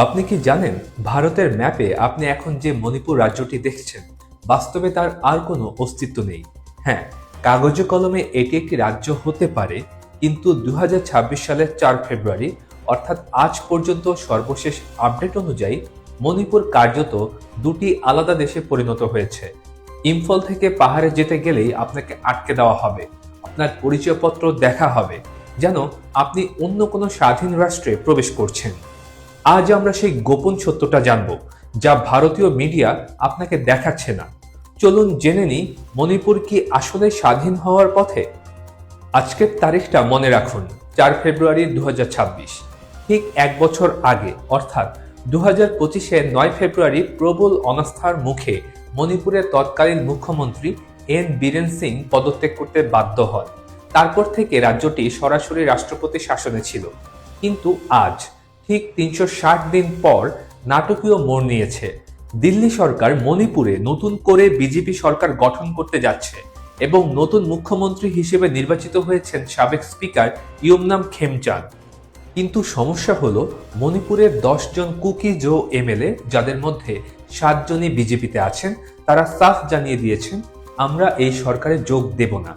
আপনি কি জানেন ভারতের ম্যাপে আপনি এখন যে মণিপুর রাজ্যটি দেখছেন বাস্তবে তার আর কোনো অস্তিত্ব নেই। হ্যাঁ, কাগজে কলমে এটি একটি রাজ্য হতে পারে, কিন্তু 2026 সালের 4 ফেব্রুয়ারি অর্থাৎ আজ পর্যন্ত সর্বশেষ আপডেট অনুযায়ী মণিপুর কার্যত দুটি আলাদা দেশে পরিণত হয়েছে। ইম্ফল থেকে পাহাড়ে যেতে গেলেই আপনাকে আটকে দেওয়া হবে, আপনার পরিচয়পত্র দেখা হবে, যেন আপনি অন্য কোনো স্বাধীন রাষ্ট্রে প্রবেশ করছেন। আজ আমরা সেই গোপন সত্যটা জানব, যা ভারতীয় মিডিয়া আপনাকে দেখাচ্ছে না। চলুন জেনে নিই, মণিপুর কি আসলে স্বাধীন হওয়ার পথে? আজকের তারিখটা মনে রাখুন, 4 ফেব্রুয়ারি 2026। ঠিক এক বছর আগে অর্থাৎ 2025-এর 9 ফেব্রুয়ারি প্রবল অনাস্থার মুখে মণিপুরের তৎকালীন মুখ্যমন্ত্রী এন বীরেন সিং পদত্যাগ করতে বাধ্য হন। তারপর থেকে রাজ্যটি সরাসরি রাষ্ট্রপতি শাসনে ছিল। কিন্তু আজ ঠিক 360 দিন পর নাটকীয় মোড় নিয়েছে। দিল্লি সরকার মণিপুরে নতুন করে বিজেপি সরকার গঠন করতে যাচ্ছে এবং নতুন মুখ্যমন্ত্রী হিসেবে নির্বাচিত হয়েছেন সাবেক স্পিকার ইয়ুমনাম খেমচাঁদ। কিন্তু সমস্যা হলো, মণিপুরের 10 জন কুকি জো এমএলএ, যাদের মধ্যে 7 জনই বিজেপিতে আছেন, তারা সাফ জানিয়ে দিয়েছেন, আমরা এই সরকারে যোগ দেব না।